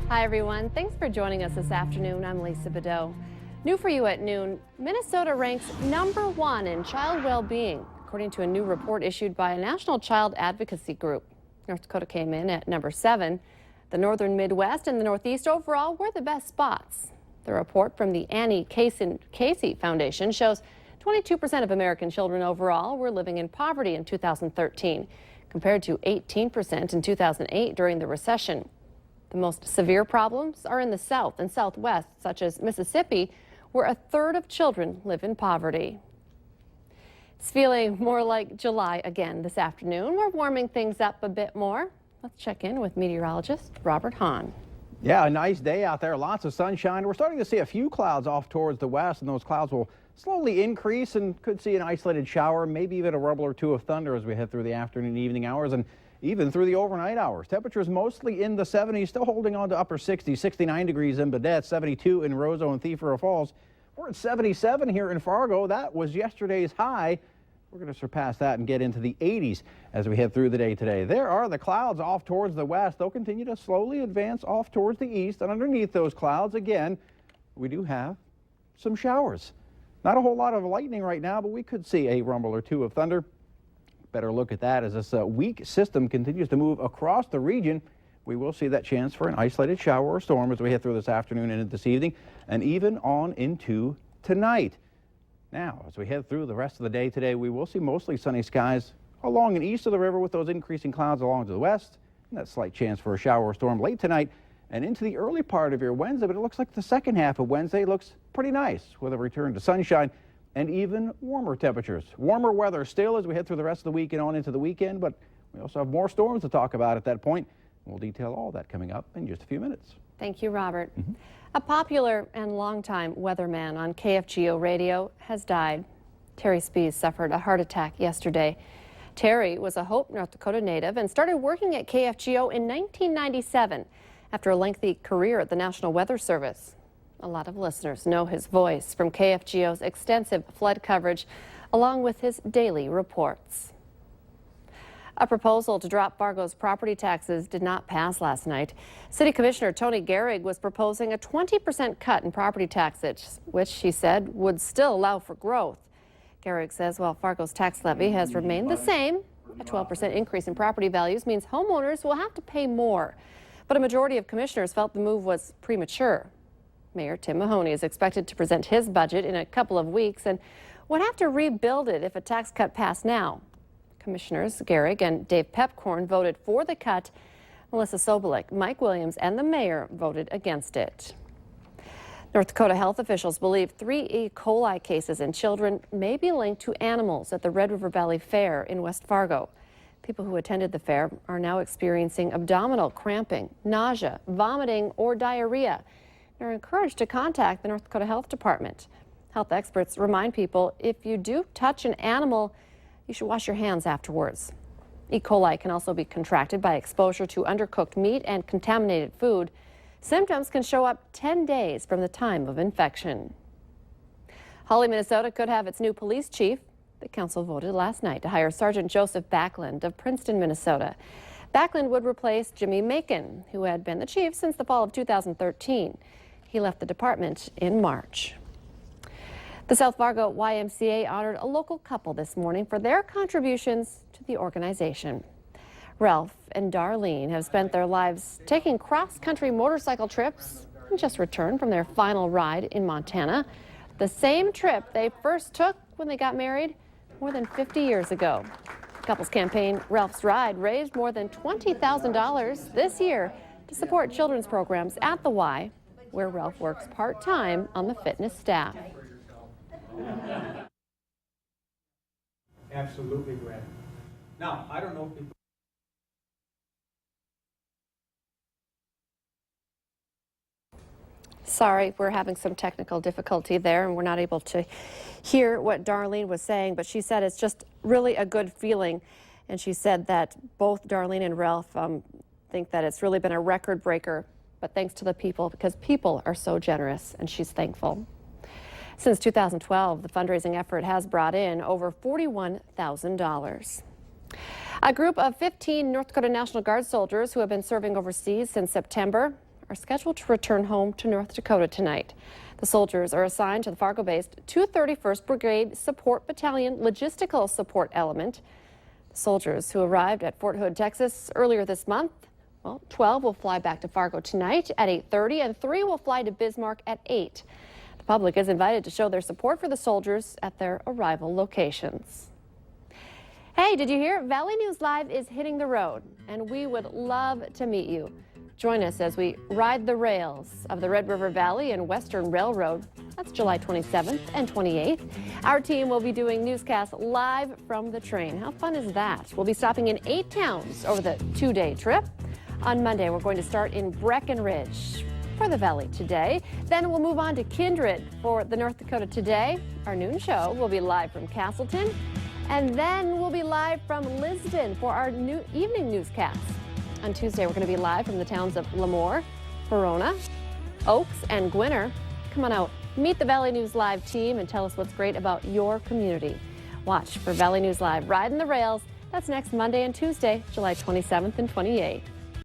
Hi, everyone. Thanks for joining us this afternoon. I'm Lisa Bedeau. New for you at noon, Minnesota ranks #1 in child well-being, according to a new report issued by a national child advocacy group. North Dakota came in at #7. The northern Midwest and the Northeast overall were the best spots. The report from the Annie Casey Foundation shows 22% of American children overall were living in poverty in 2013, compared to 18% in 2008 during the recession. The most severe problems are in the South and Southwest, such as Mississippi, where a third of children live in poverty. It's feeling more like July again this afternoon. We're warming things up a bit more. Let's check in with meteorologist Robert Hahn. Yeah, a nice day out there, lots of sunshine. We're starting to see a few clouds off towards the west, and those clouds will slowly increase and could see an isolated shower, maybe even a rumble or two of thunder as we head through the afternoon and evening hours and even through the overnight hours. Temperatures mostly in the 70s, still holding on to upper 60s, 69 degrees in Badette, 72 in Roseau and Thief River Falls. We're at 77 here in Fargo. That was yesterday's high. We're going to surpass that and get into the 80s as we head through the day today. There are the clouds off towards the west. They'll continue to slowly advance off towards the east, and underneath those clouds, again, we do have some showers. Not a whole lot of lightning right now, but we could see a rumble or two of thunder. Better look at that as this weak system continues to move across the region. We will see that chance for an isolated shower or storm as we head through this afternoon and into this evening, and even on into tonight. Now, as we head through the rest of the day today, we will see mostly sunny skies along and east of the river with those increasing clouds along to the west, and that slight chance for a shower or storm late tonight and into the early part of your Wednesday. But it looks like the second half of Wednesday looks pretty nice with a return to sunshine and even warmer temperatures. Warmer weather still as we head through the rest of the week and on into the weekend, but we also have more storms to talk about at that point. We'll detail all that coming up in just a few minutes. Thank you, Robert. A popular and longtime weatherman on KFGO radio has died. Terry Spees suffered a heart attack yesterday. Terry was a Hope, North Dakota native and started working at KFGO in 1997 after a lengthy career at the National Weather Service. A lot of listeners know his voice from KFGO's extensive flood coverage, along with his daily reports. A proposal to drop Fargo's property taxes did not pass last night. City Commissioner Tony Gehrig was proposing a 20% cut in property taxes, which he said would still allow for growth. Gehrig says while Fargo's tax levy has remained the same, a 12% increase in property values means homeowners will have to pay more. But a majority of commissioners felt the move was premature. Mayor Tim Mahoney is expected to present his budget in a couple of weeks and would have to rebuild it if a tax cut passed now. Commissioners Gehrig and Dave Pepcorn voted for the cut. Melissa Sobolik, Mike Williams, and the mayor voted against it. North Dakota health officials believe 3 E. coli cases in children may be linked to animals at the Red River Valley Fair in West Fargo. People who attended the fair are now experiencing abdominal cramping, nausea, vomiting, or diarrhea. They're encouraged to contact the North Dakota Health Department. Health experts remind people if you do touch an animal, you should wash your hands afterwards. E. coli can also be contracted by exposure to undercooked meat and contaminated food. Symptoms can show up 10 days from the time of infection. Hawley, Minnesota could have its new police chief. The council voted last night to hire Sergeant Joseph Backlund of Princeton, Minnesota. Backlund would replace Jimmy Macon, who had been the chief since the fall of 2013. He left the department in March. The South Fargo YMCA honored a local couple this morning for their contributions to the organization. Ralph and Darlene have spent their lives taking cross-country motorcycle trips and just returned from their final ride in Montana, the same trip they first took when they got married more than 50 years ago. The couple's campaign, Ralph's Ride, raised more than $20,000 this year to support children's programs at the Y, where Ralph works part-time on the fitness staff. Absolutely, Brad. Now, I don't know if people... Sorry, we're having some technical difficulty there, and we're not able to hear what Darlene was saying, but she said it's just really a good feeling. And she said that both Darlene and Ralph think that it's really been a record breaker, but thanks to the people, because people are so generous, and she's thankful. Since 2012, the fundraising effort has brought in over $41,000. A group of 15 North Dakota National Guard soldiers who have been serving overseas since September are scheduled to return home to North Dakota tonight. The soldiers are assigned to the Fargo-based 231st Brigade Support Battalion Logistical Support Element. The soldiers who arrived at Fort Hood, Texas earlier this month, well, 12 will fly back to Fargo tonight at 8:30 and 3 will fly to Bismarck at 8. The public is invited to show their support for the soldiers at their arrival locations. Hey, did you hear? Valley News Live is hitting the road, and we would love to meet you. Join us as we ride the rails of the Red River Valley and Western Railroad. That's July 27th and 28th. Our team will be doing newscasts live from the train. How fun is that? We'll be stopping in 8 towns over the 2-day trip. On Monday, we're going to start in Breckenridge for the Valley Today. Then we'll move on to Kindred for the North Dakota Today. Our noon show will be live from Castleton. And then we'll be live from Lisbon for our new evening newscast. On Tuesday, we're going to be live from the towns of Lemoore, Verona, Oaks, and Gwinner. Come on out, meet the Valley News Live team and tell us what's great about your community. Watch for Valley News Live Riding the Rails. That's next Monday and Tuesday, July 27th and 28th.